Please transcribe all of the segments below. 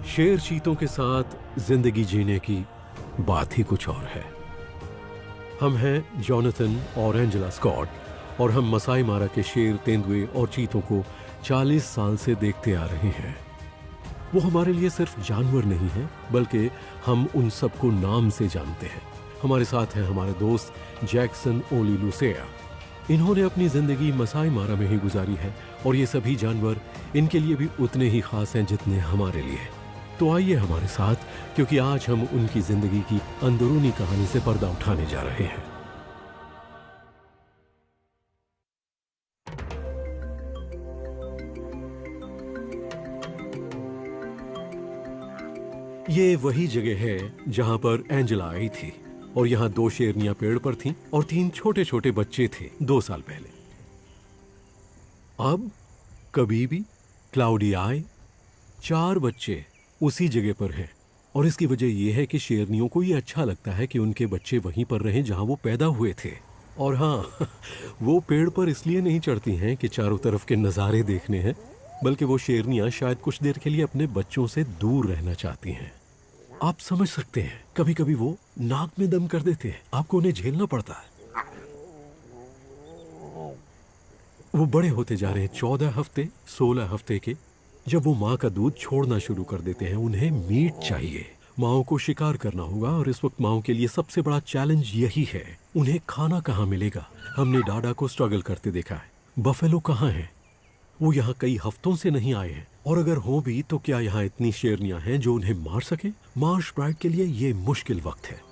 शेर चीतों के साथ जिंदगी जीने की बात ही कुछ और है। हम हैं जॉनथन और एंजेला स्कॉट और हम मसाई मारा के शेर, तेंदुए और चीतों को 40 साल से देखते आ रहे हैं। वो हमारे लिए सिर्फ जानवर नहीं हैं, बल्कि हम उन सबको नाम से जानते हैं। हमारे साथ हैं हमारे दोस्त जैक्सन ओली लुसेया। इन्होंने अपनी जिंदगी मसाई मारा में ही गुजारी है और ये सभी जानवर इनके लिए भी उतने ही खास हैं जितने हमारे लिए। तो आइए हमारे साथ, क्योंकि आज हम उनकी जिंदगी की अंदरूनी कहानी से पर्दा उठाने जा रहे हैं। ये वही जगह है जहां पर एंजेला आई थी और यहाँ 2 शेरनियां पेड़ पर थीं और 3 छोटे छोटे बच्चे थे 2 साल पहले। अब कभी भी क्लाउडी आए 4 बच्चे उसी जगह पर हैं और इसकी वजह यह है कि शेरनियों को ये अच्छा लगता है कि उनके बच्चे वहीं पर रहें जहां वो पैदा हुए थे। और हाँ, वो पेड़ पर इसलिए नहीं चढ़ती हैं कि चारों तरफ के नज़ारे देखने हैं, बल्कि वो शेरनियां शायद कुछ देर के लिए अपने बच्चों से दूर रहना चाहती हैं। आप समझ सकते हैं, कभी कभी वो नाक में दम कर देते हैं, आपको उन्हें झेलना पड़ता है। वो बड़े होते जा रहे हैं, 14 हफ्ते 16 हफ्ते के। जब वो माँ का दूध छोड़ना शुरू कर देते हैं, उन्हें मीट चाहिए। माओ को शिकार करना होगा और इस वक्त माओ के लिए सबसे बड़ा चैलेंज यही है, उन्हें खाना कहाँ मिलेगा। हमने डाडा को स्ट्रगल करते देखा है। बफेलो कहाँ है? वो यहाँ कई हफ्तों से नहीं आए हैं, और अगर हो भी तो क्या यहाँ इतनी शेरनियां हैं जो उन्हें मार सके? मार्श ब्राइड के लिए ये मुश्किल वक्त है।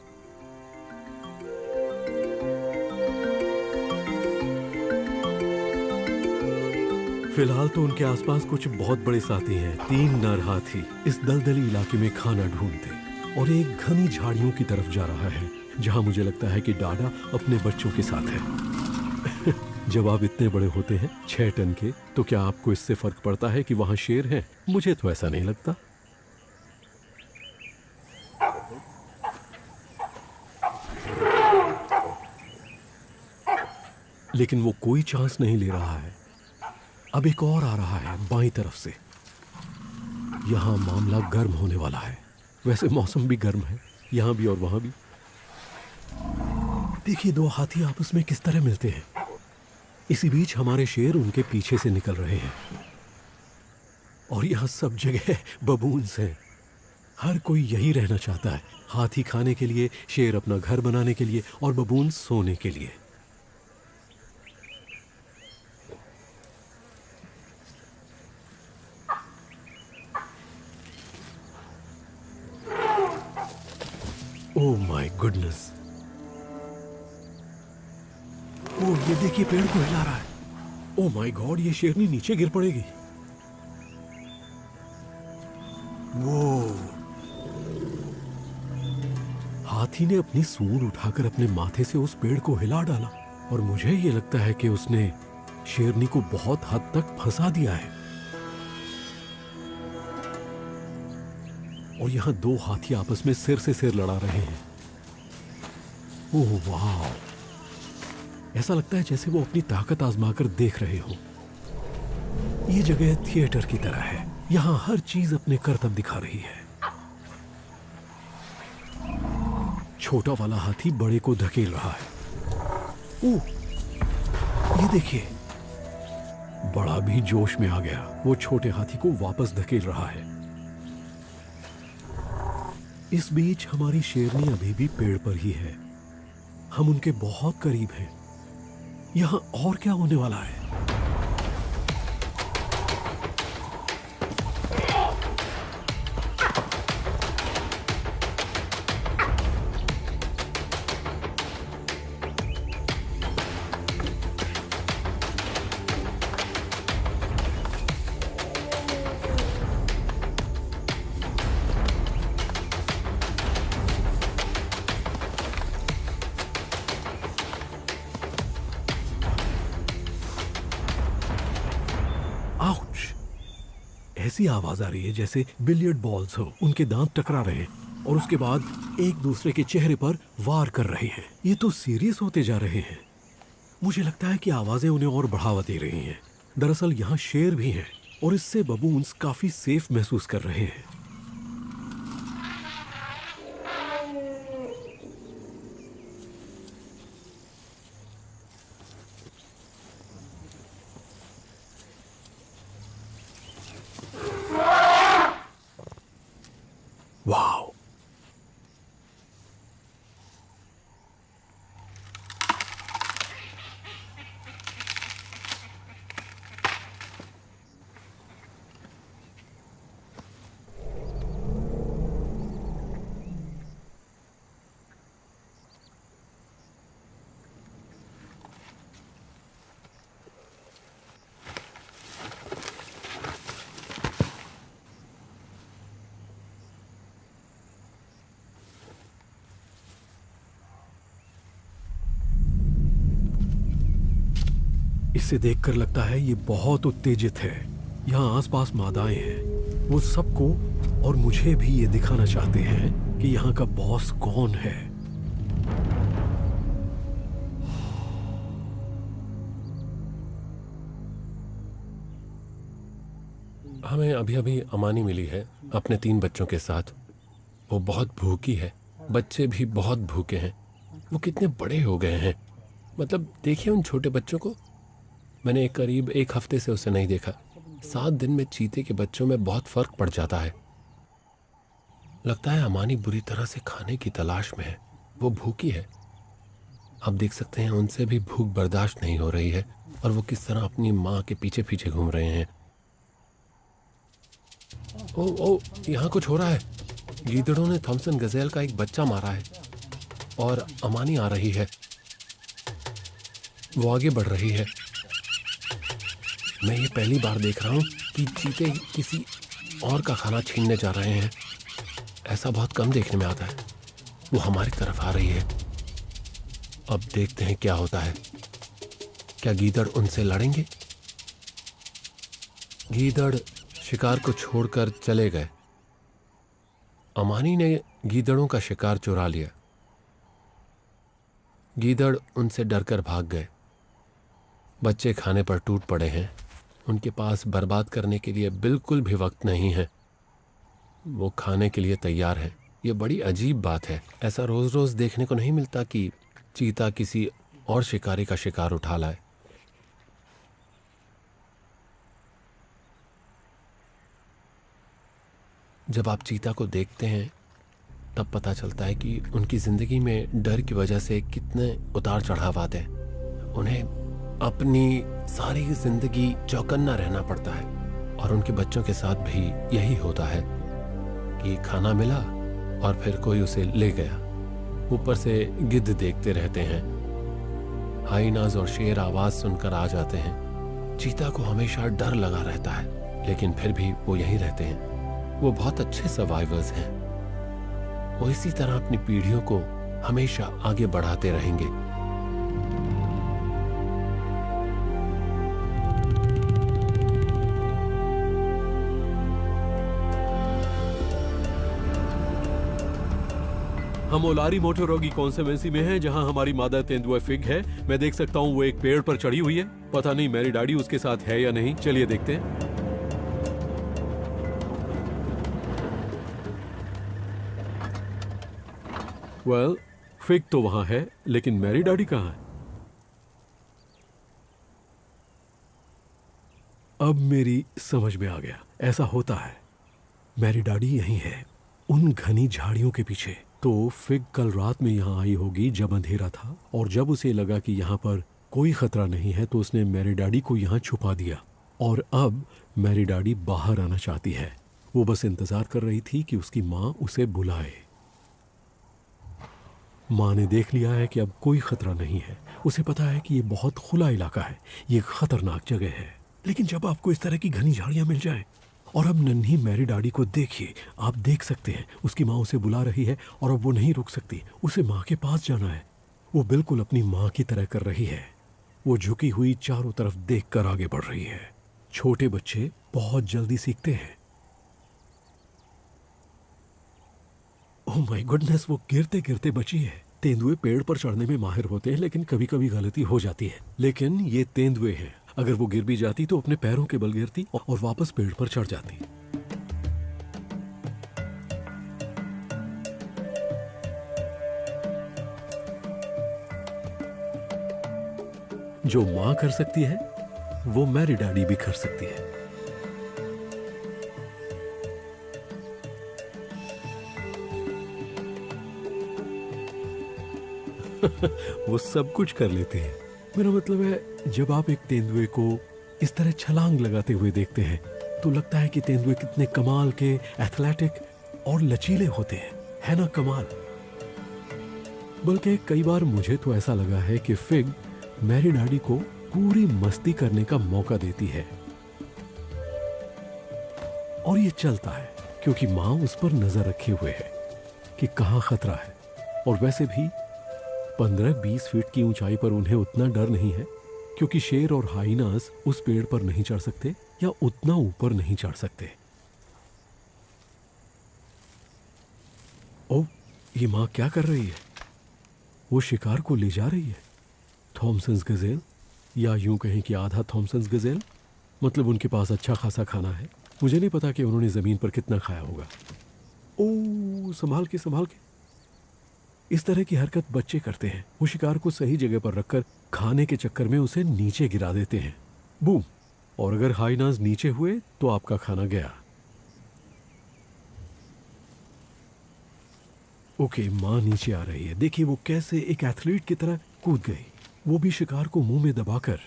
फिलहाल तो उनके आसपास कुछ बहुत बड़े साथी हैं। 3 नर हाथी इस दलदली इलाके में खाना ढूंढते और एक घनी झाड़ियों की तरफ जा रहा है, जहां मुझे लगता है कि डाडा अपने बच्चों के साथ है। जब आप इतने बड़े होते हैं 6 टन के, तो क्या आपको इससे फर्क पड़ता है कि वहां शेर हैं? मुझे तो ऐसा नहीं लगता। लेकिन वो कोई चांस नहीं ले रहा है। अब एक और आ रहा है बाईं तरफ से। यहां मामला गर्म होने वाला है। वैसे मौसम भी गर्म है, यहां भी और वहां भी। देखिए 2 हाथी आपस में किस तरह मिलते हैं। इसी बीच हमारे शेर उनके पीछे से निकल रहे हैं और यहां सब जगह बबून्स हैं। हर कोई यही रहना चाहता है, हाथी खाने के लिए, शेर अपना घर बनाने के लिए और बबून्स सोने के लिए। Oh my goodness! ओह, ये देखिए पेड़ को हिला रहा है। ओह माय गॉड, ये शेरनी नीचे गिर पड़ेगी। वो हाथी ने अपनी सूंड उठाकर अपने माथे से उस पेड़ को हिला डाला और मुझे ये लगता है कि उसने शेरनी को बहुत हद तक फंसा दिया है। और यहां 2 हाथी आपस में सिर से सिर लड़ा रहे हैं। ओह वाह! ऐसा लगता है जैसे वो अपनी ताकत आजमाकर देख रहे हो। ये जगह थिएटर की तरह है, यहां हर चीज अपने करतब दिखा रही है। छोटा वाला हाथी बड़े को धकेल रहा है। ओह, ये देखिए, बड़ा भी जोश में आ गया। वो छोटे हाथी को वापस धकेल रहा है। इस बीच हमारी शेरनी अभी भी पेड़ पर ही है। हम उनके बहुत करीब हैं। यहां और क्या होने वाला है? ऐसी आवाज आ रही है जैसे बिलियर्ड बॉल्स हो, उनके दांत टकरा रहे हैं और उसके बाद एक दूसरे के चेहरे पर वार कर रहे हैं। ये तो सीरियस होते जा रहे हैं। मुझे लगता है कि आवाजें उन्हें और बढ़ावा दे रही हैं। दरअसल यहाँ शेर भी हैं और इससे बबून्स काफी सेफ महसूस कर रहे हैं। इसे देखकर लगता है ये बहुत उत्तेजित है। यहाँ आसपास मादाएं हैं। वो सबको और मुझे भी ये दिखाना चाहते हैं कि यहाँ का बॉस कौन है। हमें अभी अभी अमानी मिली है अपने 3 बच्चों के साथ। वो बहुत भूखी है, बच्चे भी बहुत भूखे हैं। वो कितने बड़े हो गए हैं, मतलब देखिए उन छोटे बच्चों को। मैंने करीब 1 हफ्ते से उसे नहीं देखा। 7 दिन में चीते के बच्चों में बहुत फर्क पड़ जाता है। लगता है अमानी बुरी तरह से खाने की तलाश में है। वो भूखी है। आप देख सकते हैं उनसे भी भूख बर्दाश्त नहीं हो रही है और वो किस तरह अपनी माँ के पीछे पीछे घूम रहे हैं। ओ, यहाँ कुछ हो रहा है। गीदड़ों ने थॉमसन गजेल का एक बच्चा मारा है और अमानी आ रही है। वो आगे बढ़ रही है। मैं ये पहली बार देख रहा हूँ कि चीते किसी और का खाना छीनने जा रहे हैं। ऐसा बहुत कम देखने में आता है। वो हमारी तरफ आ रही है। अब देखते हैं क्या होता है। क्या गीदड़ उनसे लड़ेंगे? गीदड़ शिकार को छोड़कर चले गए। अमानी ने गीदड़ों का शिकार चुरा लिया। गीदड़ उनसे डरकर भाग गए। बच्चे खाने पर टूट पड़े हैं। उनके पास बर्बाद करने के लिए बिल्कुल भी वक्त नहीं है। वो खाने के लिए तैयार हैं। ये बड़ी अजीब बात है। ऐसा रोज रोज देखने को नहीं मिलता कि चीता किसी और शिकारी का शिकार उठा लाए। जब आप चीता को देखते हैं तब पता चलता है कि उनकी जिंदगी में डर की वजह से कितने उतार चढ़ाव आते हैं। उन्हें अपनी सारी जिंदगी चौकन्ना रहना पड़ता है और उनके बच्चों के साथ भी यही होता है कि खाना मिला और फिर कोई उसे ले गया। ऊपर से गिद्ध देखते रहते हैं। हाइनाज और शेर आवाज सुनकर आ जाते हैं। चीता को हमेशा डर लगा रहता है, लेकिन फिर भी वो यहीं रहते हैं। वो बहुत अच्छे सर्वाइवर्स हैं। वो इसी तरह अपनी पीढ़ियों को हमेशा आगे बढ़ाते रहेंगे। हम ओलारी मोटोरोगी कॉन्सेवेंसी में हैं, जहां हमारी मादा तेंदुआ फिग है। मैं देख सकता हूं वो एक पेड़ पर चढ़ी हुई है। पता नहीं मेरी डैडी उसके साथ है या नहीं। चलिए देखते हैं। वेल, फिग तो वहां है, लेकिन मेरी डैडी कहां है? अब मेरी समझ में आ गया। ऐसा होता है, मेरी डैडी यहीं है, उन घनी झाड़ियों के पीछे। तो फिग कल रात में यहाँ आई होगी जब अंधेरा था, और जब उसे लगा कि यहाँ पर कोई खतरा नहीं है तो उसने मेरी डैडी को यहाँ छुपा दिया। और अब मेरी डैडी बाहर आना चाहती है। वो बस इंतजार कर रही थी कि उसकी माँ उसे बुलाए। माँ ने देख लिया है कि अब कोई खतरा नहीं है। उसे पता है कि ये बहुत खुला इलाका है, ये खतरनाक जगह है। लेकिन जब आपको इस तरह की घनी झाड़ियां मिल जाएं, और अब नन्ही मेरी डैडी को देखिए, आप देख सकते हैं उसकी माँ उसे बुला रही है और अब वो नहीं रुक सकती। उसे माँ के पास जाना है। वो बिल्कुल अपनी माँ की तरह कर रही है। वो झुकी हुई चारों तरफ देखकर आगे बढ़ रही है। छोटे बच्चे बहुत जल्दी सीखते हैं। ओह माय गुडनेस, वो गिरते गिरते बची है। तेंदुए पेड़ पर चढ़ने में माहिर होते हैं, लेकिन कभी कभी गलती हो जाती है। लेकिन ये तेंदुए हैं, अगर वो गिर भी जाती तो अपने पैरों के बल गिरती और वापस पेड़ पर चढ़ जाती। जो मां कर सकती है वो मेरी डैडी भी कर सकती है। वो सब कुछ कर लेते हैं। मेरा मतलब है, जब आप एक तेंदुए को इस तरह छलांग लगाते हुए देखते हैं तो लगता है कि तेंदुए कितने कमाल के एथलेटिक और लचीले होते हैं, है ना? कमाल। बल्कि कई बार मुझे तो ऐसा लगा है कि फिग मेरी डैडी को पूरी मस्ती करने का मौका देती है। और ये चलता है क्योंकि माँ उस पर नजर रखे हुए है कि कहाँ खतरा है। और वैसे भी 15-20 फीट की ऊंचाई पर उन्हें उतना डर नहीं है। क्योंकि शेर और हाइनास उस पेड़ पर नहीं चढ़ सकते या उतना ऊपर नहीं चढ़ सकते। ओ, ये माँ क्या कर रही है? वो शिकार को ले जा रही है। थॉमसन्स गजेल, या यूं कहें कि आधा थॉमसन्स गजेल। मतलब उनके पास अच्छा खासा खाना है। मुझे नहीं पता कि उन्होंने ज़मीन पर कितना खाया होगा। ओ, संभाल के संभाल के। इस तरह की हरकत बच्चे करते हैं। वो शिकार को सही जगह पर रखकर खाने के चक्कर में उसे नीचे गिरा देते हैं। बूम! और अगर हाइनास नीचे हुए तो आपका खाना गया। ओके, माँ नीचे आ रही है। देखिए वो कैसे एक एथलीट की तरह कूद गई, वो भी शिकार को मुंह में दबाकर।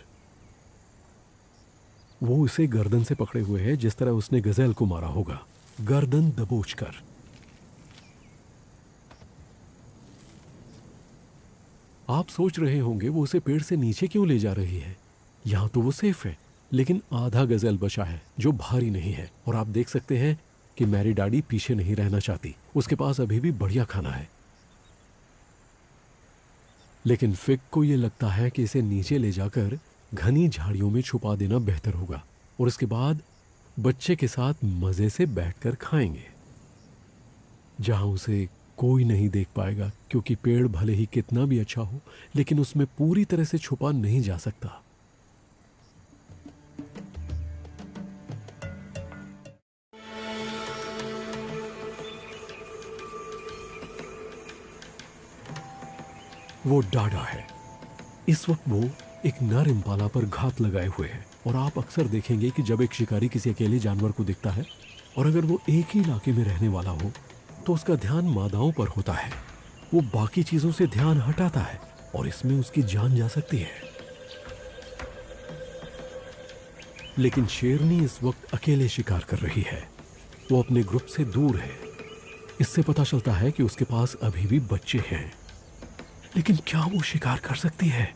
वो उसे गर्दन से पकड़े हुए है, जिस तरह उसने गजेल को मारा होगा, गर्दन दबोचकर। आप सोच रहे होंगे वो उसे पेड़ से नीचे क्यों ले जा रही है? यहां तो वो सेफ है, लेकिन आधा गजेल बचा है जो भारी नहीं है। और आप देख सकते हैं कि मैरी डैडी पीछे नहीं रहना चाहती। उसके पास अभी भी बढ़िया खाना है। लेकिन फिग को यह लगता है कि इसे नीचे ले जाकर घनी झाड़ियों में छुपा देना बेहतर होगा, और इसके बाद बच्चे के साथ मजे से बैठकर खाएंगे, जहां उसे कोई नहीं देख पाएगा, क्योंकि पेड़ भले ही कितना भी अच्छा हो, लेकिन उसमें पूरी तरह से छुपा नहीं जा सकता। वो डाडा है। इस वक्त वो एक नर इम्पाला पर घात लगाए हुए है। और आप अक्सर देखेंगे कि जब एक शिकारी किसी अकेले जानवर को दिखता है, और अगर वो एक ही इलाके में रहने वाला हो, तो उसका ध्यान मादाओं पर होता है। वो बाकी चीजों से ध्यान हटाता है, और इसमें उसकी जान जा सकती है। लेकिन शेरनी इस वक्त अकेले शिकार कर रही है। वो अपने ग्रुप से दूर है। इससे पता चलता है कि उसके पास अभी भी बच्चे हैं। लेकिन क्या वो शिकार कर सकती है?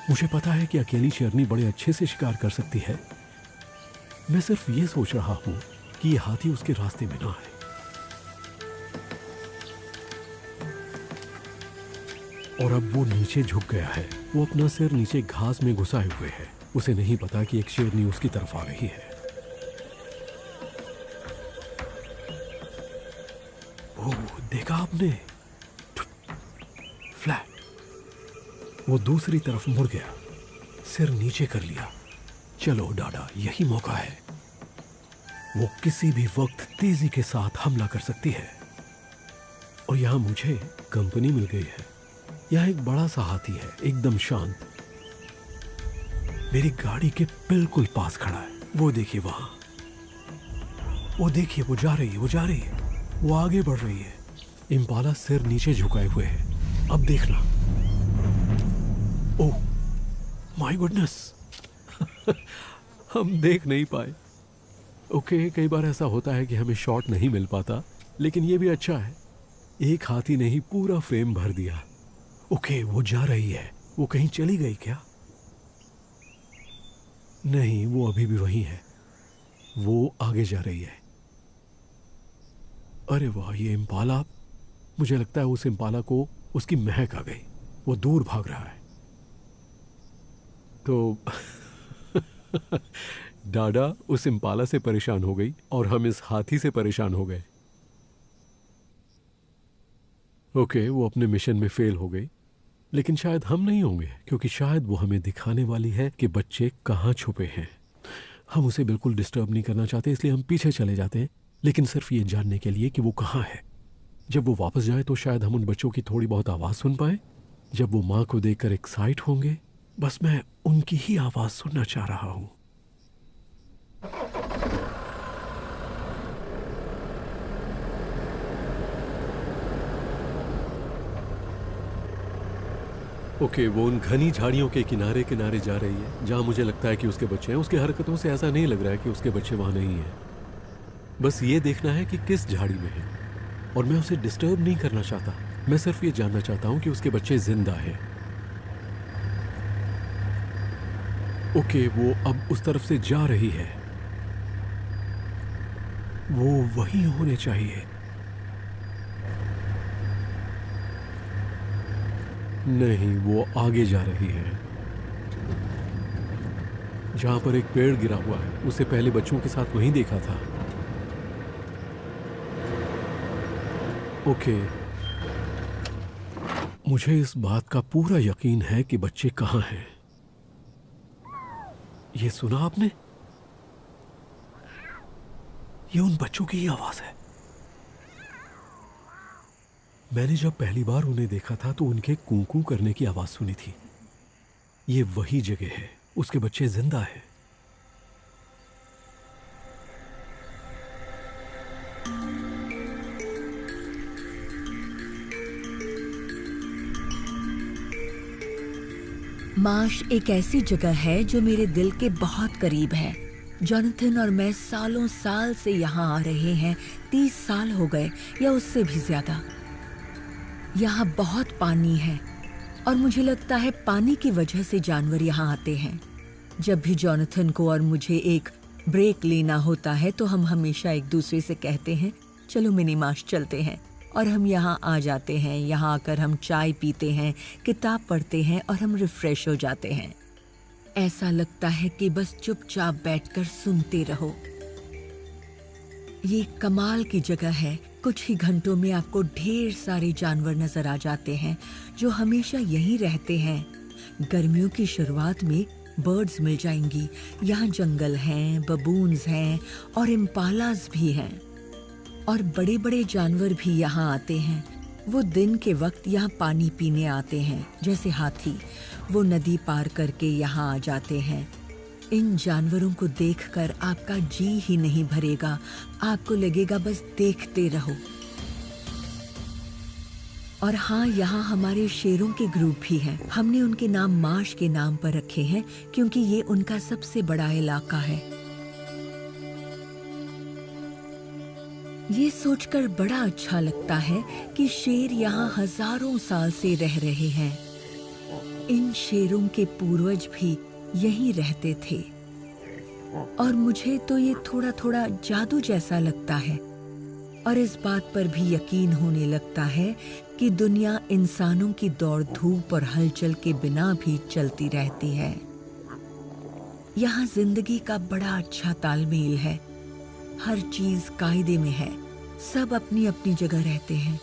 मुझे पता है कि अकेली शेरनी बड़े अच्छे से शिकार कर सकती है। मैं सिर्फ ये सोच रहा हूं कि ये हाथी उसके रास्ते में ना आए। और अब वो नीचे झुक गया है। वो अपना सिर नीचे घास में घुसाए हुए है। उसे नहीं पता कि एक शेरनी उसकी तरफ आ रही है। ओह, देखा आपने? फ्लैट। वो दूसरी तरफ मुड़ गया, सिर नीचे कर लिया। चलो डाडा, यही मौका है। वो किसी भी वक्त तेजी के साथ हमला कर सकती है। और यहां मुझे कंपनी मिल गई है। यह एक बड़ा सा हाथी है, एकदम शांत। मेरी गाड़ी के बिल्कुल पास खड़ा है। वो देखिए वहां, वो देखिए, वो जा रही है, वो जा रही है, वो आगे बढ़ रही है। इम्पाला सिर नीचे झुकाए हुए है। अब देखना। ओह माय गुडनेस, हम देख नहीं पाए। ओके, कई बार ऐसा होता है कि हमें शॉट नहीं मिल पाता, लेकिन ये भी अच्छा है। एक हाथी ने ही पूरा फ्रेम भर दिया। ओके, वो जा रही है। वो कहीं चली गई क्या? नहीं, वो अभी भी वहीं है। वो आगे जा रही है। अरे वाह, ये इम्पाला, मुझे लगता है उस इम्पाला को उसकी महक आ गई। वो दूर भाग रहा है। तो डाडा उस इम्पाला से परेशान हो गई और हम इस हाथी से परेशान हो गए। ओके, वो अपने मिशन में फेल हो गई, लेकिन शायद हम नहीं होंगे, क्योंकि शायद वो हमें दिखाने वाली है कि बच्चे कहाँ छुपे हैं। हम उसे बिल्कुल डिस्टर्ब नहीं करना चाहते, इसलिए हम पीछे चले जाते हैं, लेकिन सिर्फ ये जानने के लिए कि वो कहाँ है। जब वो वापस जाए तो शायद हम उन बच्चों की थोड़ी बहुत आवाज़ सुन पाए। जब वो माँ को देखकर एक्साइट होंगे, बस मैं उनकी ही आवाज़ सुनना चाह रहा हूँ। ओके, वो उन घनी झाड़ियों के किनारे किनारे जा रही है, जहां मुझे लगता है कि उसके बच्चे हैं। उसकी हरकतों से ऐसा नहीं लग रहा है कि उसके बच्चे वहां नहीं हैं। बस ये देखना है कि किस झाड़ी में है, और मैं उसे डिस्टर्ब नहीं करना चाहता। मैं सिर्फ ये जानना चाहता हूं कि उसके बच्चे जिंदा हैं। ओके, वो अब उस तरफ से जा रही है। वो वहीं होने चाहिए। नहीं, वो आगे जा रही है। जहां पर एक पेड़ गिरा हुआ है, उसे पहले बच्चों के साथ वहीं देखा था। ओके, मुझे इस बात का पूरा यकीन है कि बच्चे कहाँ हैं। ये सुना आपने? ये उन बच्चों की ही आवाज है। मैंने जब पहली बार उन्हें देखा था तो उनके कूं-कूं करने की आवाज सुनी थी। ये वही जगह है, उसके बच्चे जिंदा हैं। मार्श एक ऐसी जगह है जो मेरे दिल के बहुत करीब है। जॉनथन और मैं सालों साल से यहाँ आ रहे हैं। 30 साल हो गए या उससे भी ज्यादा। यहाँ बहुत पानी है और मुझे लगता है पानी की वजह से जानवर यहाँ आते हैं। जब भी जॉनथन को और मुझे एक ब्रेक लेना होता है तो हम हमेशा एक दूसरे से कहते हैं, चलो मिनी मार्श चलते हैं। और हम यहाँ आ जाते हैं। यहाँ आकर हम चाय पीते हैं, किताब पढ़ते हैं और हम रिफ्रेश हो जाते हैं। ऐसा लगता है कि बस चुपचाप बैठकर सुनते रहो। ये कमाल की जगह है। कुछ ही घंटों में आपको ढेर सारे जानवर नजर आ जाते हैं जो हमेशा यहीं रहते हैं। गर्मियों की शुरुआत में बर्ड्स मिल जाएंगी। यहाँ जंगल हैं, बबून्स हैं और इम्पालास भी हैं। और बड़े बड़े जानवर भी यहाँ आते हैं। वो दिन के वक्त यहाँ पानी पीने आते हैं, जैसे हाथी। वो नदी पार करके यहाँ आ जाते हैं। इन जानवरों को देखकर आपका जी ही नहीं भरेगा। आपको लगेगा बस देखते रहो। और हाँ, यहाँ हमारे शेरों के ग्रुप भी हैं। हमने उनके नाम मार्श के नाम पर रखे हैं क्योंकि ये उनका सबसे बड़ा इलाका है। ये सोचकर बड़ा अच्छा लगता है कि शेर यहाँ हजारों साल से रह रहे हैं। इन शेरों के पूर्वज भी यहीं रहते थे। और मुझे तो ये थोड़ा थोड़ा जादू जैसा लगता है। और इस बात पर भी यकीन होने लगता है कि दुनिया इंसानों की दौड़ धूप और हलचल के बिना भी चलती रहती है। यहाँ जिंदगी का बड़ा अच्छा तालमेल है। हर चीज कायदे में है। सब अपनी अपनी जगह रहते हैं।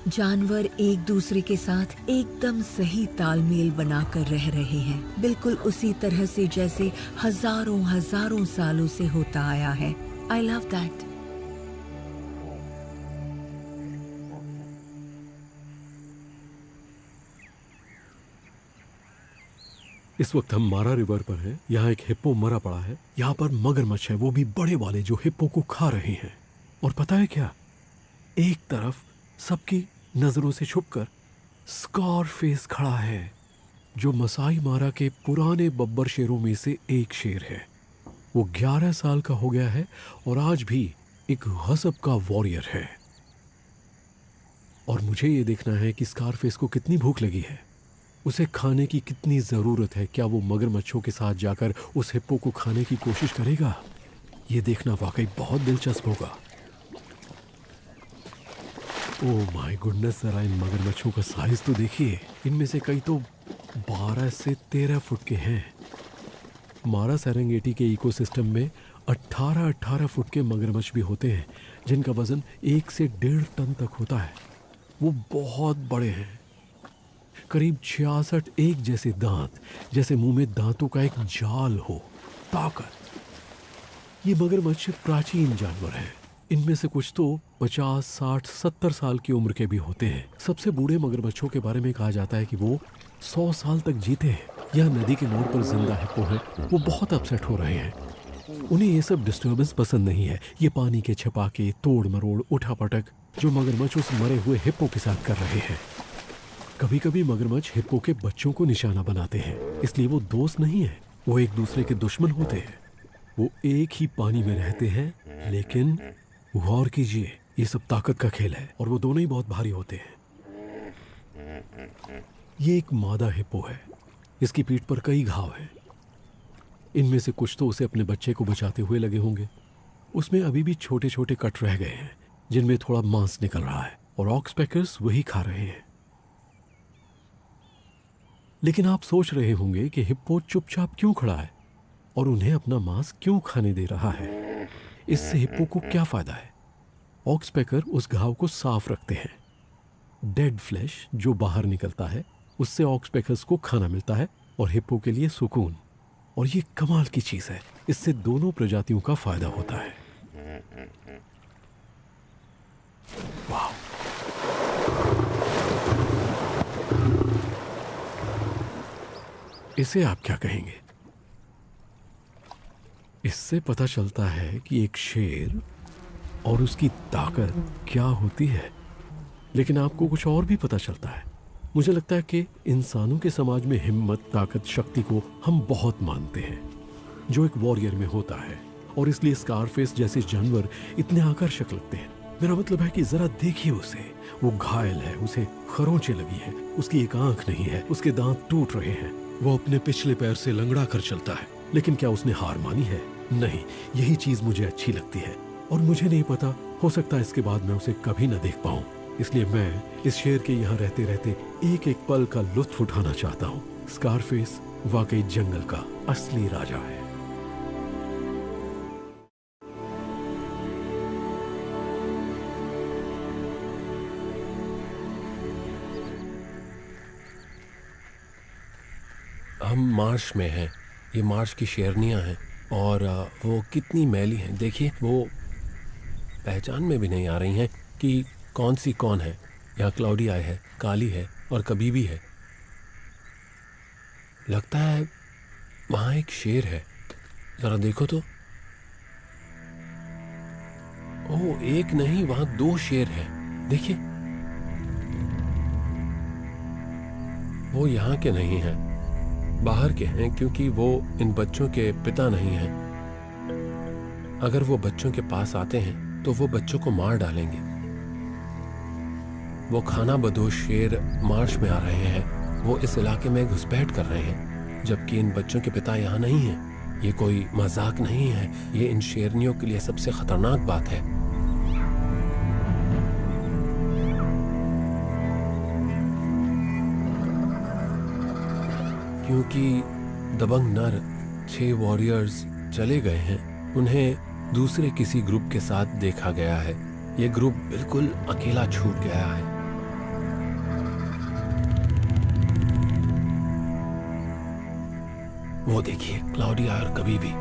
जानवर एक दूसरे के साथ एकदम सही तालमेल बनाकर रह रहे हैं, बिल्कुल उसी तरह से जैसे हजारों हजारों सालों से होता आया है। I love that. इस वक्त हम मारा रिवर पर हैं। यहाँ एक हिप्पो मरा पड़ा है। यहाँ पर मगरमच्छ है, वो भी बड़े वाले, जो हिप्पो को खा रहे हैं। और पता है क्या, एक तरफ सबकी नजरों से छुपकर स्कारफेस खड़ा है, जो मसाई मारा के पुराने बब्बर शेरों में से एक शेर है। वो 11 साल का हो गया है और आज भी एक गजब का वॉरियर है। और मुझे ये देखना है कि स्कारफेस को कितनी भूख लगी है, उसे खाने की कितनी जरूरत है। क्या वो मगरमच्छों के साथ जाकर उस हिप्पो को खाने की कोशिश करेगा? ये देखना वाकई बहुत दिलचस्प होगा। ओह माय गुडनेस, जरा इन मगरमच्छों का साइज तो देखिए। इनमें से कई तो 12 से 13 फुट के हैं। मारा सेरेंगेटी के इकोसिस्टम में 18 फुट के मगरमच्छ भी होते हैं, जिनका वजन 1 से 1.5 टन तक होता है। वो बहुत बड़े हैं, करीब 66 एक जैसे दांत, जैसे मुंह में दांतों का एक जाल हो। ताकत। ये मगरमच्छ प्राचीन जानवर हैं। इनमें से कुछ तो 50, 60, 70 साल की उम्र के भी होते हैं। सबसे बूढ़े मगरमच्छों के बारे में कहा जाता है कि वो 100 साल तक जीते हैं। यह नदी के मोड़ पर जिंदा हिप्पो है। वो बहुत अपसेट हो रहे हैं। उन्हें ये सब डिस्टर्बेंस पसंद नहीं है। ये पानी के छपाके, तोड़ मरोड़, उठापटक जो मगरमच्छ उस मरे हुए हिप्पो के साथ कर रहे हैं। कभी कभी मगरमच्छ हिप्पो के बच्चों को निशाना बनाते हैं, इसलिए वो दोस्त नहीं है, वो एक दूसरे के दुश्मन होते हैं। वो एक ही पानी में रहते हैं, लेकिन गौर कीजिए, ये सब ताकत का खेल है और वो दोनों ही बहुत भारी होते हैं। ये एक मादा हिप्पो है। इसकी पीठ पर कई घाव हैं। इनमें से कुछ तो उसे अपने बच्चे को बचाते हुए लगे होंगे। उसमें अभी भी छोटे छोटे कट रह गए हैं, जिनमें थोड़ा मांस निकल रहा है, और ऑक्सपेकर्स वही खा रहे हैं। लेकिन आप सोच रहे होंगे कि हिप्पो चुपचाप क्यों खड़ा है और उन्हें अपना मांस क्यों खाने दे रहा है। इससे हिप्पो को क्या फायदा है? ऑक्सपेकर उस घाव को साफ रखते हैं। डेड फ्लैश जो बाहर निकलता है उससे ऑक्सपेकर्स को खाना मिलता है और हिप्पो के लिए सुकून। और ये कमाल की चीज है, इससे दोनों प्रजातियों का फायदा होता है। वाह! इसे आप क्या कहेंगे? इससे पता चलता है कि एक शेर और उसकी ताकत क्या होती है। लेकिन आपको कुछ और भी पता चलता है। मुझे लगता है कि इंसानों के समाज में हिम्मत, ताकत, शक्ति को हम बहुत मानते हैं जो एक वॉरियर में होता है, और इसलिए स्कारफेस जैसे जानवर इतने आकर्षक लगते हैं। मेरा मतलब है कि जरा देखिए उसे, वो घायल है, उसे खरोंचे लगी है, उसकी एक आंख नहीं है, उसके दांत टूट रहे हैं, वो अपने पिछले पैर से लंगड़ा कर चलता है। लेकिन क्या उसने हार मानी है? नहीं। यही चीज मुझे अच्छी लगती है और मुझे नहीं पता, हो सकता है इसके बाद मैं उसे कभी न देख पाऊं। इसलिए मैं इस शेर के यहाँ रहते रहते एक एक पल का लुत्फ उठाना चाहता हूँ। स्कारफेस वाकई जंगल का असली राजा है। हम मार्श में हैं। ये मार्श की शेरनियां हैं और वो कितनी मैली हैं। देखिए, वो पहचान में भी नहीं आ रही हैं कि कौन सी कौन है। यहाँ क्लाउडी आई है, काली है और कबीबी है। लगता है वहाँ एक शेर है। जरा देखो तो। ओह, एक नहीं, वहाँ 2 शेर हैं। देखिए, वो यहाँ के नहीं हैं, बाहर के हैं, क्योंकि वो इन बच्चों के पिता नहीं हैं। अगर वो बच्चों के पास आते हैं तो वो बच्चों को मार डालेंगे। वो खाना बदोश शेर मार्श में आ रहे हैं। वो इस इलाके में घुसपैठ कर रहे हैं, जबकि इन बच्चों के पिता यहाँ नहीं हैं। ये कोई मजाक नहीं है, ये इन शेरनियों के लिए सबसे खतरनाक बात है। क्योंकि दबंग नर 6 वॉरियर्स चले गए हैं, उन्हें दूसरे किसी ग्रुप के साथ देखा गया है। ये ग्रुप बिल्कुल अकेला छूट गया है। वो देखिए, क्लाउडिया और कबीबी।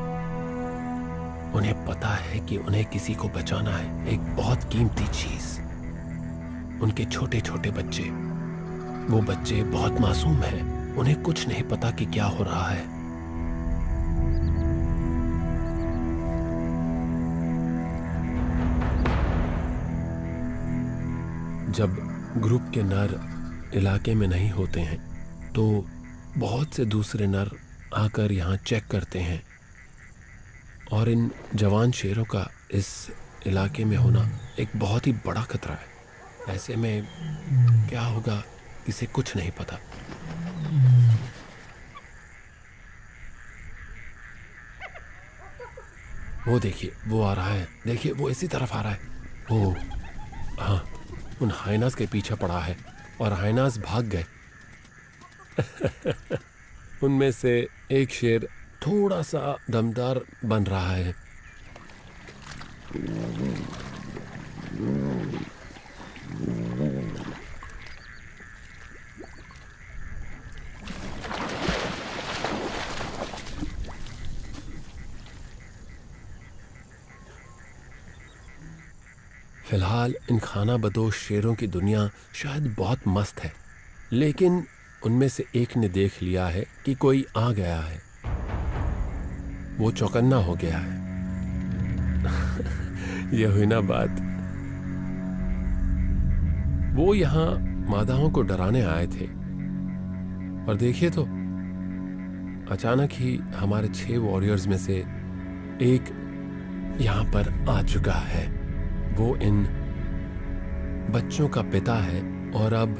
उन्हें पता है कि उन्हें किसी को बचाना है, एक बहुत कीमती चीज। उनके छोटे छोटे बच्चे, वो बच्चे बहुत मासूम हैं, उन्हें कुछ नहीं पता कि क्या हो रहा है। जब ग्रुप के नर इलाके में नहीं होते हैं तो बहुत से दूसरे नर आकर यहाँ चेक करते हैं, और इन जवान शेरों का इस इलाके में होना एक बहुत ही बड़ा खतरा है। ऐसे में क्या होगा किसी कुछ नहीं पता। वो देखिए, वो आ रहा है। देखिए, वो इसी तरफ आ रहा है। ओ हाँ, उन हाइनास के पीछे पड़ा है और हाइनास भाग गए। उनमें से एक शेर थोड़ा सा दमदार बन रहा है। फिलहाल इन खाना बदोश शेरों की दुनिया शायद बहुत मस्त है, लेकिन उनमें से एक ने देख लिया है कि कोई आ गया है। वो चौकन्ना हो गया है। यह हुई ना बात। वो यहाँ मादाओं को डराने आए थे, और देखिए तो अचानक ही हमारे 6 वॉरियर्स में से एक यहाँ पर आ चुका है। वो इन बच्चों का पिता है, और अब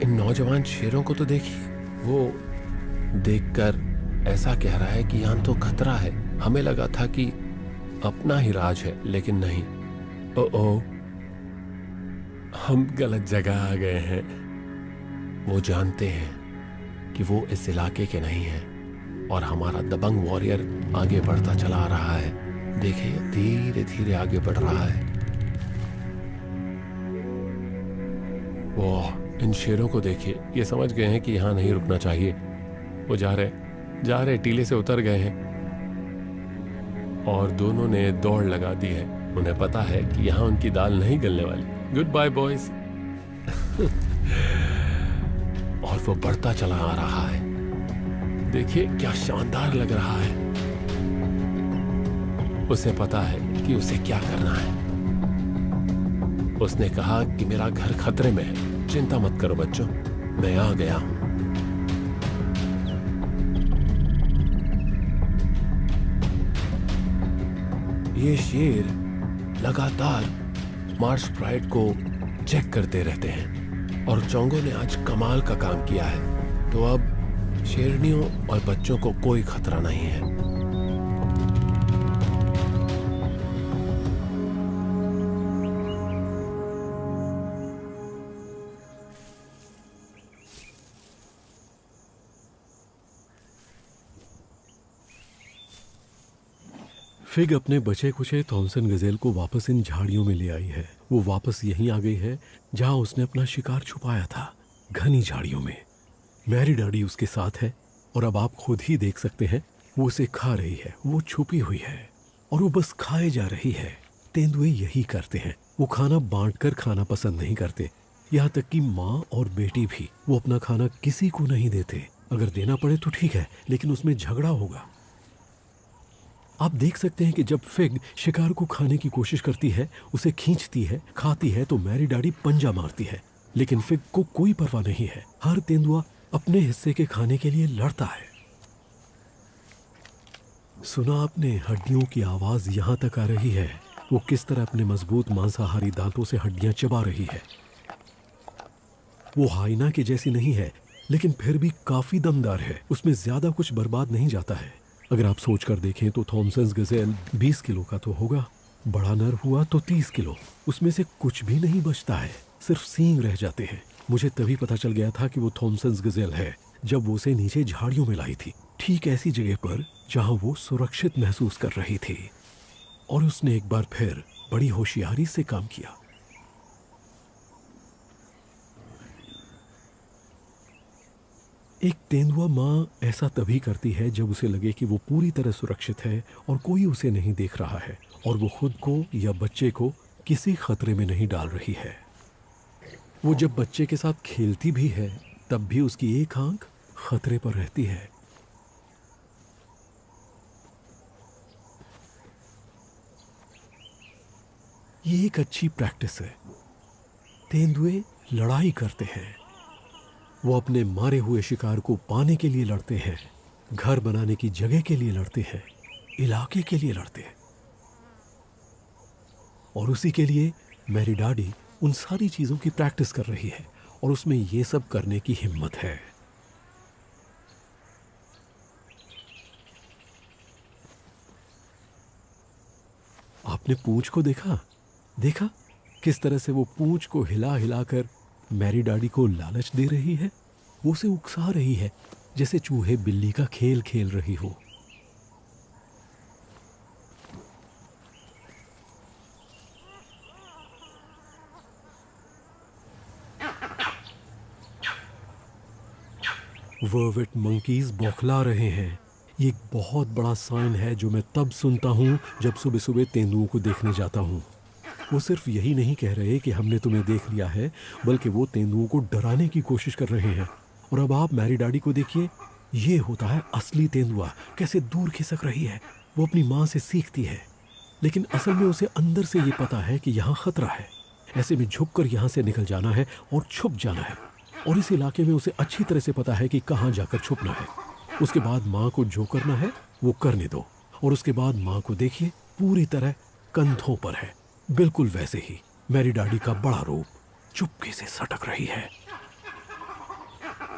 इन नौजवान शेरों को तो देखिए। वो देखकर ऐसा कह रहा है कि यहाँ तो खतरा है। हमें लगा था कि अपना ही राज है, लेकिन नहीं। ओ, हम गलत जगह आ गए हैं। वो जानते हैं कि वो इस इलाके के नहीं हैं और हमारा दबंग वॉरियर आगे बढ़ता चला आ रहा है। देखिए धीरे धीरे आगे बढ़ रहा है। वो इन शेरों को देखिए, ये समझ गए हैं कि यहाँ नहीं रुकना चाहिए। वो जा रहे टीले से उतर गए हैं और दोनों ने दौड़ लगा दी है। उन्हें पता है कि यहाँ उनकी दाल नहीं गलने वाली। Goodbye boys. और वो बढ़ता चला आ रहा है। देखिए क्या शानदार लग रहा है। उसे पता है कि उसे क्या करना है। उसने कहा कि मेरा घर खतरे में है, चिंता मत करो बच्चों, मैं आ गया हूं। ये शेर लगातार मार्श प्राइड को चेक करते रहते हैं और चोंगो ने आज कमाल का काम किया है। तो अब शेरनियों और बच्चों को कोई खतरा नहीं है। फिग अपने बचे कुचे थॉमसन गजेल को वापस इन झाड़ियों में ले आई है। वो वापस यहीं आ गई है जहां उसने अपना शिकार छुपाया था, घनी झाड़ियों में। मैरी डैडी उसके साथ है और अब आप खुद ही देख सकते हैं वो उसे खा रही है। वो छुपी हुई है और वो बस खाए जा रही है। तेंदुए यही करते हैं, वो खाना बांटकर खाना पसंद नहीं करते। यहाँ तक कि माँ और बेटी भी। वो अपना खाना किसी को नहीं देते। अगर देना पड़े तो ठीक है, लेकिन उसमें झगड़ा होगा। आप देख सकते हैं कि जब फिग शिकार को खाने की कोशिश करती है, उसे खींचती है, खाती है, तो मैरी डैडी पंजा मारती है। लेकिन फिग को कोई परवाह नहीं है। हर तेंदुआ अपने हिस्से के खाने के लिए लड़ता है। सुना आपने हड्डियों की आवाज यहां तक आ रही है। वो किस तरह अपने मजबूत मांसाहारी दांतों से हड्डियां चबा रही है। वो हाइना के जैसी नहीं है, लेकिन फिर भी काफी दमदार है। उसमें ज्यादा कुछ बर्बाद नहीं जाता है। अगर आप सोच कर देखें तो थॉमसन गजेल 20 किलो का तो होगा। बड़ा नर हुआ तो 30 किलो। उसमें से कुछ भी नहीं बचता है, सिर्फ सींग रह जाते हैं। मुझे तभी पता चल गया था कि वो थॉमसन गजेल है जब वो उसे नीचे झाड़ियों में लाई थी, ठीक ऐसी जगह पर जहां वो सुरक्षित महसूस कर रही थी। और उसने एक बार फिर बड़ी होशियारी से काम किया। एक तेंदुआ माँ ऐसा तभी करती है जब उसे लगे कि वो पूरी तरह सुरक्षित है और कोई उसे नहीं देख रहा है और वो खुद को या बच्चे को किसी खतरे में नहीं डाल रही है। वो जब बच्चे के साथ खेलती भी है तब भी उसकी एक आंख खतरे पर रहती है। ये एक अच्छी प्रैक्टिस है। तेंदुए लड़ाई करते हैं। वो अपने मारे हुए शिकार को पाने के लिए लड़ते हैं, घर बनाने की जगह के लिए लड़ते हैं, इलाके के लिए लड़ते हैं। और उसी के लिए मैरी डैडी उन सारी चीजों की प्रैक्टिस कर रही है और उसमें ये सब करने की हिम्मत है। आपने पूंछ को देखा किस तरह से वो पूंछ को हिला हिलाकर मैरी डैडी को लालच दे रही है। वो उसे उकसा रही है जैसे चूहे बिल्ली का खेल खेल रही हो। वर्वेट मंकीज बौखला रहे हैं। ये एक बहुत बड़ा साइन है जो मैं तब सुनता हूँ जब सुबह सुबह तेंदुओं को देखने जाता हूँ। वो सिर्फ यही नहीं कह रहे कि हमने तुम्हें देख लिया है, बल्कि वो तेंदुओं को डराने की कोशिश कर रहे हैं। और अब आप मैरी डैडी को देखिए, ये होता है असली तेंदुआ, कैसे दूर खिसक रही है। वो अपनी माँ से सीखती है, लेकिन असल में उसे अंदर से ये पता है कि यहाँ खतरा है। ऐसे में झुककर यहाँ से निकल जाना है और छुप जाना है। और इस इलाके में उसे अच्छी तरह से पता है कि कहाँ जाकर छुपना है। उसके बाद माँ को जो करना है वो करने दो। और उसके बाद माँ को देखिए, पूरी तरह कंधों पर है, बिल्कुल वैसे ही मैरी डैडी का बड़ा रूप चुपके से सटक रही है।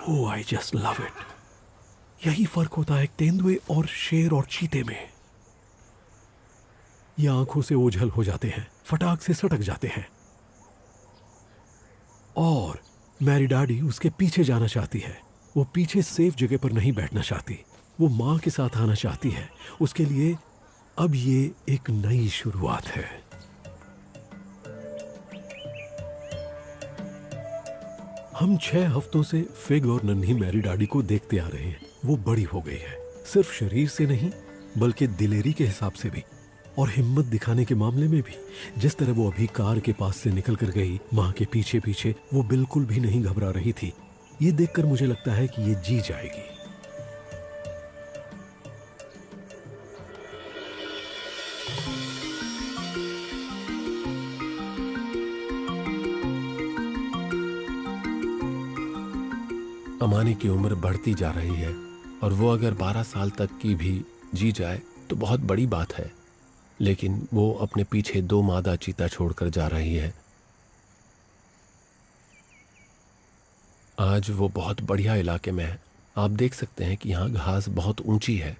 ओह, आई जस्ट लव इट। यही फर्क होता है तेंदुए और शेर और चीते में। ये आंखों से ओझल हो जाते हैं, फटाक से सटक जाते हैं। और मैरी डैडी उसके पीछे जाना चाहती है, वो पीछे सेफ जगह पर नहीं बैठना चाहती, वो माँ के साथ आना चाहती है। उसके लिए अब ये एक नई शुरुआत है। हम 6 हफ्तों से फिग और नन्ही मैरी डाडी को देखते आ रहे हैं। वो बड़ी हो गई है, सिर्फ शरीर से नहीं बल्कि दिलेरी के हिसाब से भी और हिम्मत दिखाने के मामले में भी। जिस तरह वो अभी कार के पास से निकल कर गई माँ के पीछे पीछे, वो बिल्कुल भी नहीं घबरा रही थी। ये देखकर मुझे लगता है कि ये जी जाएगी। अमानी की उम्र बढ़ती जा रही है और वो अगर 12 साल तक की भी जी जाए तो बहुत बड़ी बात है, लेकिन वो अपने पीछे 2 मादा चीता छोड़कर जा रही है। आज वो बहुत बढ़िया इलाके में है। आप देख सकते हैं कि यहाँ घास बहुत ऊंची है।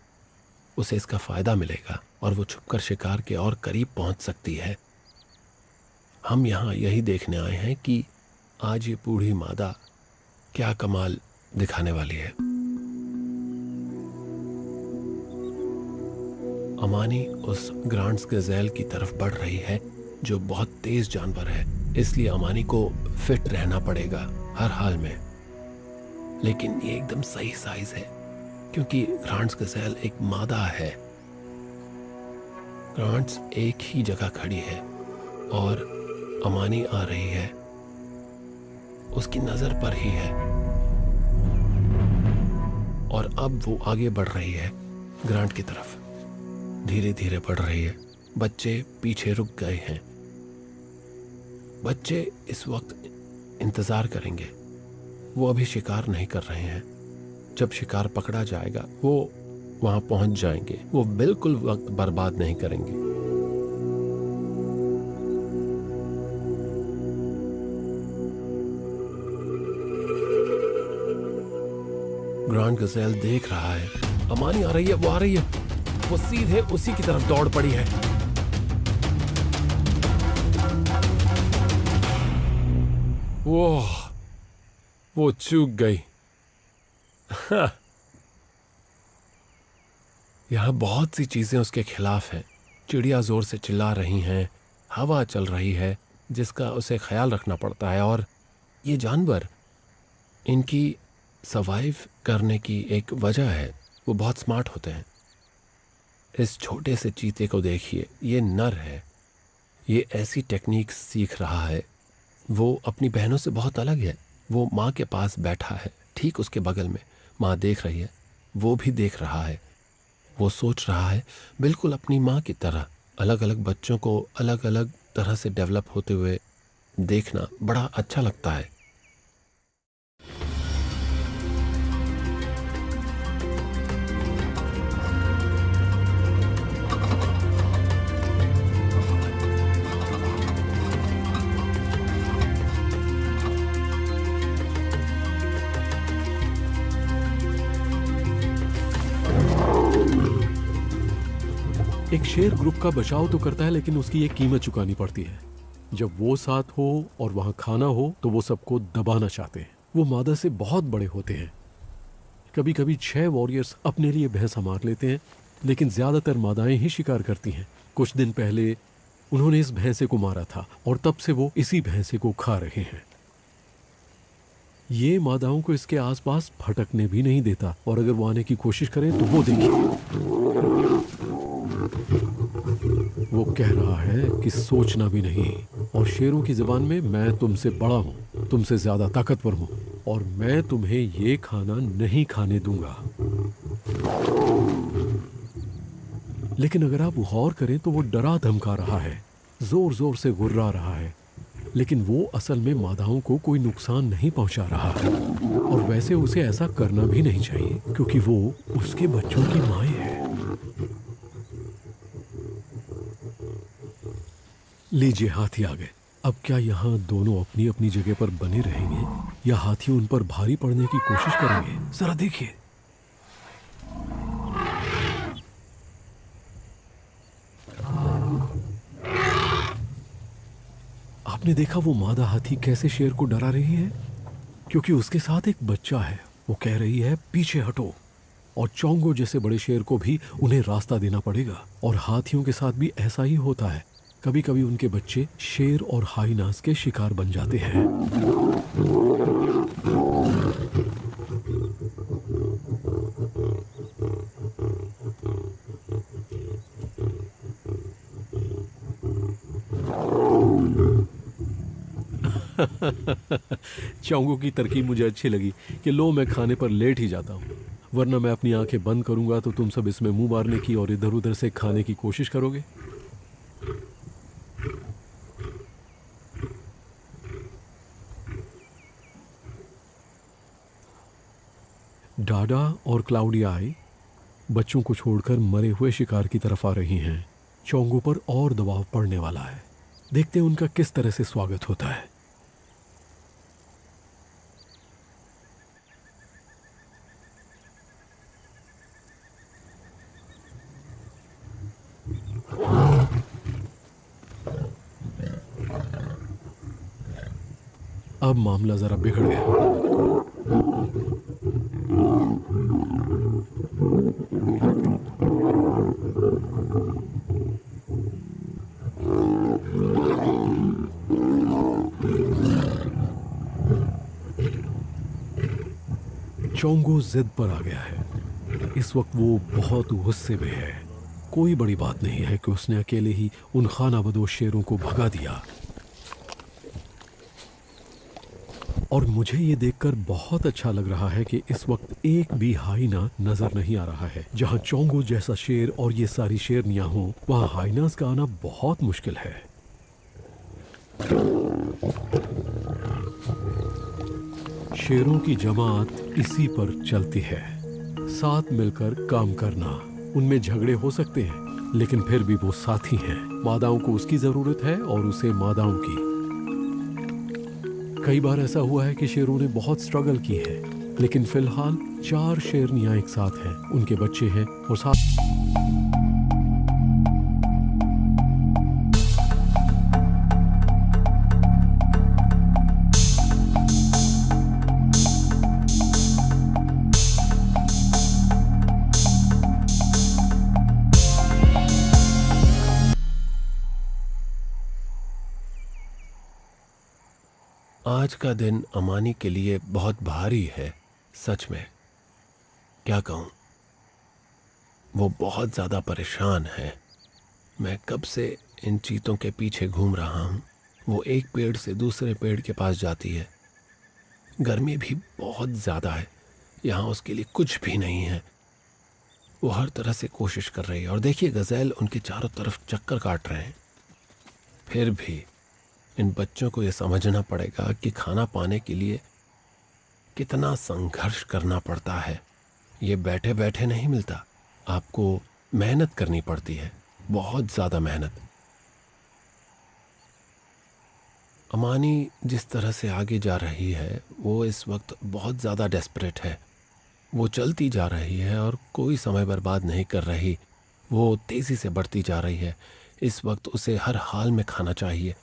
उसे इसका फायदा मिलेगा और वो छुपकर शिकार के और करीब पहुंच सकती है। हम यहाँ यही देखने आए हैं कि आज ये बूढ़ी मादा क्या कमाल दिखाने वाली है। अमानी उस ग्रांड्स गज़ेल की तरफ बढ़ रही है जो बहुत तेज जानवर है, इसलिए अमानी को फिट रहना पड़ेगा हर हाल में। लेकिन ये एकदम सही साइज है क्योंकि ग्रांड्स गज़ेल एक मादा है। ग्रांड्स एक ही जगह खड़ी है और अमानी आ रही है, उसकी नजर पर ही है और अब वो आगे बढ़ रही है ग्रांट की तरफ। धीरे धीरे बढ़ रही है। बच्चे पीछे रुक गए हैं। बच्चे इस वक्त इंतजार करेंगे। वो अभी शिकार नहीं कर रहे हैं। जब शिकार पकड़ा जाएगा वो वहां पहुंच जाएंगे। वो बिल्कुल वक्त बर्बाद नहीं करेंगे। ग्रांड गज़ेल देख रहा है अमानी आ रही है, वो आ रही है। वो सीधे उसी की तरफ दौड़ पड़ी है। वो चूक गई। यहां बहुत सी चीजें उसके खिलाफ हैं। चिड़िया जोर से चिल्ला रही हैं, हवा चल रही है जिसका उसे ख्याल रखना पड़ता है, और ये जानवर, इनकी सर्वाइव करने की एक वजह है। वो बहुत स्मार्ट होते हैं। इस छोटे से चीते को देखिए, ये नर है। ये ऐसी टेक्निक सीख रहा है। वो अपनी बहनों से बहुत अलग है। वो माँ के पास बैठा है, ठीक उसके बगल में। माँ देख रही है, वो भी देख रहा है। वो सोच रहा है बिल्कुल अपनी माँ की तरह। अलग अलग बच्चों को अलग अलग तरह से डेवलप होते हुए देखना बड़ा अच्छा लगता है। एक शेर ग्रुप का बचाव तो करता है, लेकिन उसकी एक कीमत चुकानी पड़ती है। जब वो साथ हो और वहां खाना हो तो वो सबको दबाना चाहते हैं। वो मादा से बहुत बड़े होते हैं। कभी कभी 6 वॉरियर्स अपने लिए भैंसा मार लेते हैं, लेकिन ज्यादातर मादाएं ही शिकार करती हैं। कुछ दिन पहले उन्होंने इस भैंसे को मारा था और तब से वो इसी भैंसे को खा रहे हैं। ये मादाओं को इसके आसपास भटकने भी नहीं देता, और अगर वो आने की कोशिश करें तो वो देखिए, वो कह रहा है कि सोचना भी नहीं। और शेरों की ज़बान में, मैं तुमसे बड़ा हूं, तुमसे ज्यादा ताकतवर हूं, और मैं तुम्हें ये खाना नहीं खाने दूंगा। लेकिन अगर आप गौर करें तो वो डरा धमका रहा है, जोर जोर से गुर्रा रहा है, लेकिन वो असल में मादाओं को कोई नुकसान नहीं पहुंचा रहा है। और वैसे उसे ऐसा करना भी नहीं चाहिए क्योंकि वो उसके बच्चों की माँ है। लीजिए, हाथी आ गए। अब क्या यहाँ दोनों अपनी अपनी जगह पर बने रहेंगे या हाथी उन पर भारी पड़ने की कोशिश करेंगे? जरा देखिए। आपने देखा वो मादा हाथी कैसे शेर को डरा रही है, क्योंकि उसके साथ एक बच्चा है वो कह रही है पीछे हटो। और चोंगो जैसे बड़े शेर को भी उन्हें रास्ता देना पड़ेगा। और हाथियों के साथ भी ऐसा ही होता है, कभी कभी उनके बच्चे शेर और हाइनास के शिकार बन जाते हैं। चोंगो की तरकीब मुझे अच्छी लगी कि लो मैं खाने पर लेट ही जाता हूँ, वरना मैं अपनी आंखें बंद करूंगा तो तुम सब इसमें मुंह मारने की और इधर उधर से खाने की कोशिश करोगे। डाडा और क्लाउडी आई बच्चों को छोड़कर मरे हुए शिकार की तरफ आ रही हैं। चोंगो पर और दबाव पड़ने वाला है। देखते हैं उनका किस तरह से स्वागत होता है। अब मामला जरा बिगड़ गया। चोंगो जिद पर आ गया है। इस वक्त वो बहुत गुस्से में है। कोई बड़ी बात नहीं है कि उसने अकेले ही उन खानाबदोश शेरों को भगा दिया। और मुझे ये देखकर बहुत अच्छा लग रहा है कि इस वक्त एक भी हाइना नजर नहीं आ रहा है। जहां चोंगो जैसा शेर और ये सारी शेरनियां हों, वहां हाइनास का आना बहुत मुश्किल है। शेरों की जमात इसी पर चलती है। साथ मिलकर काम करना। उनमें झगड़े हो सकते हैं, लेकिन फिर भी वो साथी हैं। मादाओं को उसकी जरूरत है और उसे मादाओं की। कई बार ऐसा हुआ है कि शेरों ने बहुत स्ट्रगल की है, लेकिन फिलहाल 4 शेरनियां एक साथ हैं, उनके बच्चे हैं और साथ आज का दिन अमानी के लिए बहुत भारी है। सच में क्या कहूँ, वो बहुत ज़्यादा परेशान है। मैं कब से इन चीतों के पीछे घूम रहा हूँ। वो एक पेड़ से दूसरे पेड़ के पास जाती है। गर्मी भी बहुत ज़्यादा है, यहाँ उसके लिए कुछ भी नहीं है। वो हर तरह से कोशिश कर रही है। और देखिए, गज़ैल उनके चारों तरफ चक्कर काट रहे हैं। फिर भी इन बच्चों को ये समझना पड़ेगा कि खाना पाने के लिए कितना संघर्ष करना पड़ता है। ये बैठे बैठे नहीं मिलता, आपको मेहनत करनी पड़ती है, बहुत ज़्यादा मेहनत। अमानी जिस तरह से आगे जा रही है, वो इस वक्त बहुत ज़्यादा डेस्परेट है। वो चलती जा रही है और कोई समय बर्बाद नहीं कर रही। वो तेज़ी से बढ़ती जा रही है। इस वक्त उसे हर हाल में खाना चाहिए।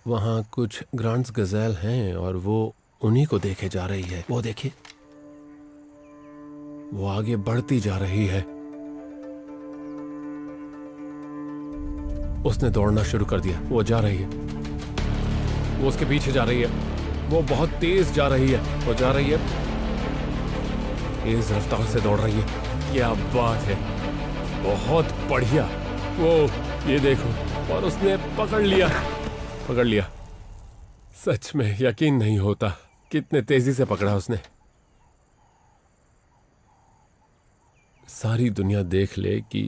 वहाँ कुछ ग्रांट्स गज़ैल हैं और वो उन्हीं को देखे जा रही है। वो देखिए, वो आगे बढ़ती जा रही है। उसने दौड़ना शुरू कर दिया। वो जा रही है, वो उसके पीछे जा रही है। वो बहुत तेज जा रही है। वो जा रही है, तेज रफ्तार से दौड़ रही है। क्या बात है, बहुत बढ़िया। वो ये देखो, और उसने पकड़ लिया। सच में यकीन नहीं होता कितने तेजी से पकड़ा उसने। सारी दुनिया देख ले कि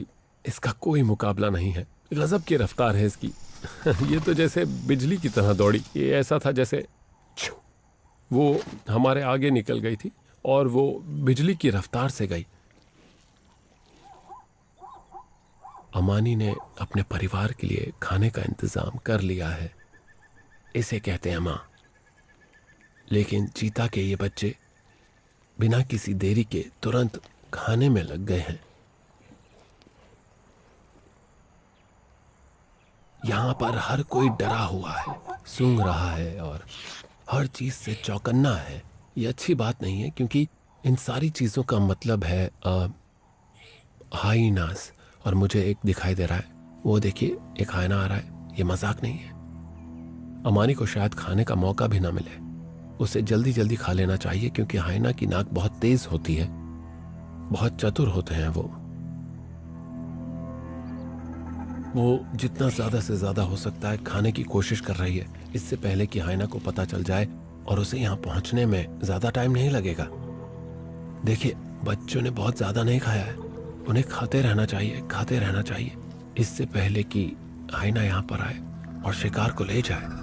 इसका कोई मुकाबला नहीं है। गजब की रफ्तार है इसकी। ये तो जैसे बिजली की तरह दौड़ी। ये ऐसा था जैसे वो हमारे आगे निकल गई थी और वो बिजली की रफ्तार से गई। अमानी ने अपने परिवार के लिए खाने का इंतजाम कर लिया है, इसे कहते हैं माँ। लेकिन चीता के ये बच्चे बिना किसी देरी के तुरंत खाने में लग गए हैं। यहाँ पर हर कोई डरा हुआ है, सूंघ रहा है और हर चीज से चौकन्ना है। ये अच्छी बात नहीं है, क्योंकि इन सारी चीज़ों का मतलब है हाइनास। और मुझे एक दिखाई दे रहा है, वो देखिए एक हाइना आ रहा है। ये मजाक नहीं है। अमानी को शायद खाने का मौका भी ना मिले, उसे जल्दी जल्दी खा लेना चाहिए, क्योंकि हाइना की नाक बहुत तेज होती है, बहुत चतुर होते हैं वो जितना ज्यादा से ज्यादा हो सकता है खाने की कोशिश कर रही है, इससे पहले कि हाइना को पता चल जाए, और उसे यहाँ पहुंचने में ज्यादा टाइम नहीं लगेगा। देखिए बच्चों ने बहुत ज्यादा नहीं खाया है, उन्हें खाते रहना चाहिए, खाते रहना चाहिए, इससे पहले कि हाइना यहाँ पर आए और शिकार को ले जाए।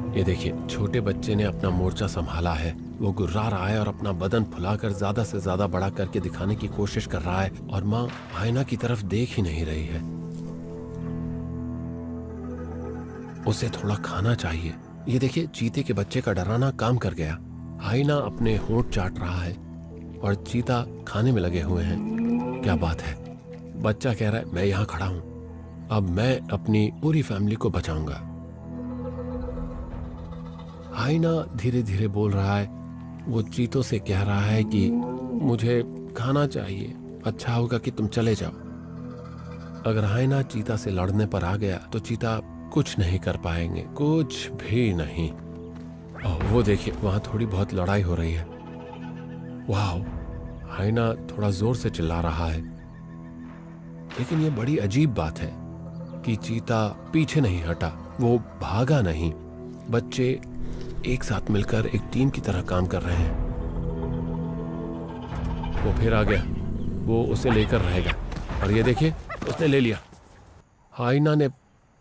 ये देखिए छोटे बच्चे ने अपना मोर्चा संभाला है, वो गुर्रा रहा है और अपना बदन फुलाकर ज्यादा से ज्यादा बड़ा करके दिखाने की कोशिश कर रहा है, और माँ हाइना की तरफ देख ही नहीं रही है। उसे थोड़ा खाना चाहिए। ये देखिए चीते के बच्चे का डराना काम कर गया। हाइना अपने होंठ चाट रहा है और चीता खाने में लगे हुए हैं। क्या बात है, बच्चा कह रहा है मैं यहाँ खड़ा हूं, अब मैं अपनी पूरी फैमिली को बचाऊंगा। हाइना धीरे धीरे बोल रहा है, वो चीतों से कह रहा है कि मुझे खाना चाहिए, अच्छा होगा कि तुम चले जाओ। अगर हाइना चीता से लड़ने पर आ गया तो चीता कुछ नहीं कर पाएंगे, कुछ भी नहीं। वो देखिए वहां थोड़ी बहुत लड़ाई हो रही है। वाह, हाइना थोड़ा जोर से चिल्ला रहा है, लेकिन ये बड़ी अजीब बात है कि चीता पीछे नहीं हटा, वो भागा नहीं। बच्चे एक साथ मिलकर एक टीम की तरह काम कर रहे हैं। वो फिर आ गया, वो उसे लेकर रहेगा, और ये देखिए उसने ले लिया। हाइना ने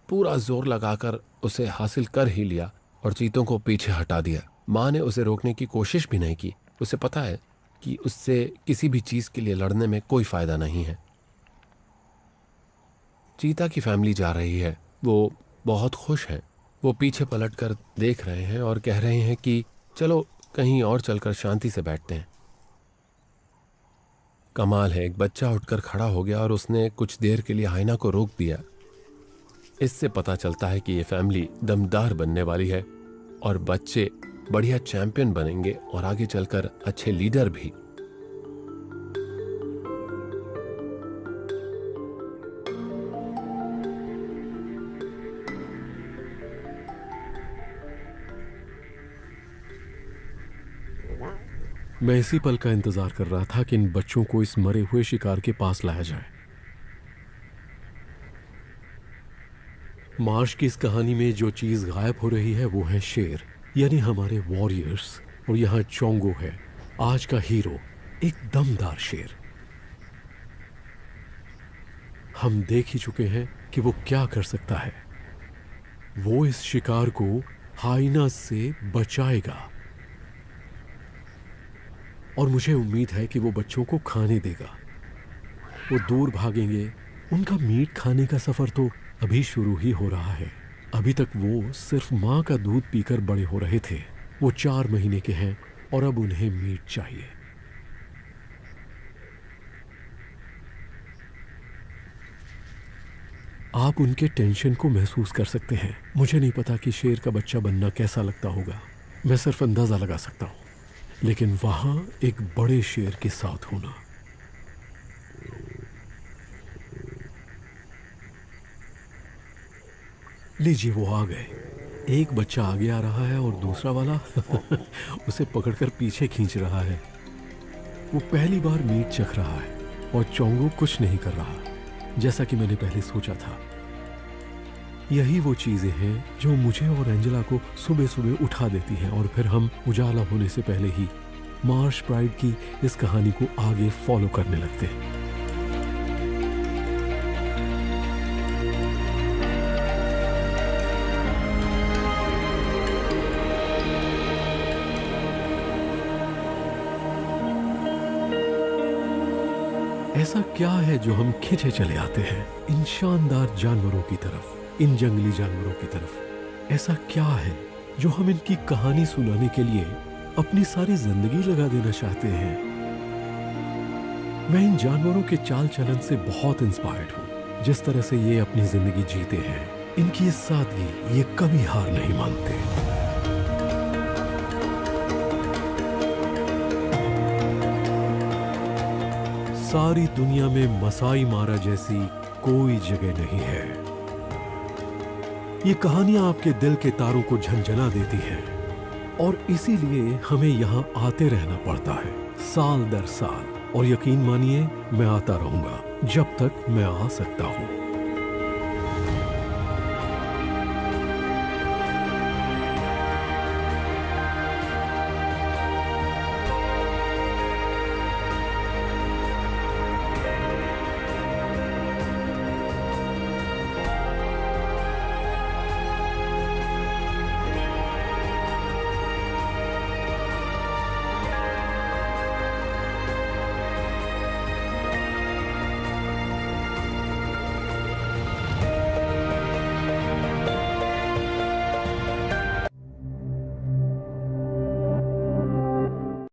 पूरा जोर लगाकर उसे हासिल कर ही लिया और चीतों को पीछे हटा दिया। माँ ने उसे रोकने की कोशिश भी नहीं की, उसे पता है कि उससे किसी भी चीज के लिए लड़ने में कोई फायदा नहीं है। चीता की फैमिली जा रही है, वो बहुत खुश है। वो पीछे पलटकर देख रहे हैं और कह रहे हैं कि चलो कहीं और चलकर शांति से बैठते हैं। कमाल है, एक बच्चा उठकर खड़ा हो गया और उसने कुछ देर के लिए हाइना को रोक दिया। इससे पता चलता है कि ये फैमिली दमदार बनने वाली है और बच्चे बढ़िया चैंपियन बनेंगे और आगे चलकर अच्छे लीडर भी। मैं इसी पल का इंतजार कर रहा था कि इन बच्चों को इस मरे हुए शिकार के पास लाया जाए। मार्श की इस कहानी में जो चीज गायब हो रही है वो है शेर, यानी हमारे वॉरियर्स, और यहाँ चोंगो है आज का हीरो, एक दमदार शेर। हम देख ही चुके हैं कि वो क्या कर सकता है। वो इस शिकार को हाइना से बचाएगा और मुझे उम्मीद है कि वो बच्चों को खाने देगा। वो दूर भागेंगे, उनका मीट खाने का सफर तो अभी शुरू ही हो रहा है। अभी तक वो सिर्फ माँ का दूध पीकर बड़े हो रहे थे। वो 4 महीने के हैं और अब उन्हें मीट चाहिए। आप उनके टेंशन को महसूस कर सकते हैं। मुझे नहीं पता कि शेर का बच्चा बनना कैसा लगता होगा, मैं सिर्फ अंदाजा लगा सकता हूं, लेकिन वहां एक बड़े शेर के साथ होना। लीजिए वो आ गए। एक बच्चा आगे आ रहा है और दूसरा वाला उसे पकड़कर पीछे खींच रहा है। वो पहली बार मीट चख रहा है और चोंगो कुछ नहीं कर रहा, जैसा कि मैंने पहले सोचा था। यही वो चीजें हैं जो मुझे और एंजेला को सुबह सुबह उठा देती हैं और फिर हम उजाला होने से पहले ही मार्श प्राइड की इस कहानी को आगे फॉलो करने लगते हैं। ऐसा क्या है जो हम खिंचे चले आते हैं इन शानदार जानवरों की तरफ, इन जंगली जानवरों की तरफ? ऐसा क्या है जो हम इनकी कहानी सुनाने के लिए अपनी सारी जिंदगी लगा देना चाहते हैं? मैं इन जानवरों के चाल चलन से बहुत इंस्पायर्ड हूँ। जिस तरह से ये अपनी जिंदगी जीते हैं, इनकी ये सादगी, ये कभी हार नहीं मानते। सारी दुनिया में मसाई मारा जैसी कोई जगह नहीं है। ये कहानियां आपके दिल के तारों को झंझना देती हैं और इसीलिए हमें यहाँ आते रहना पड़ता है, साल दर साल। और यकीन मानिए, मैं आता रहूंगा जब तक मैं आ सकता हूँ।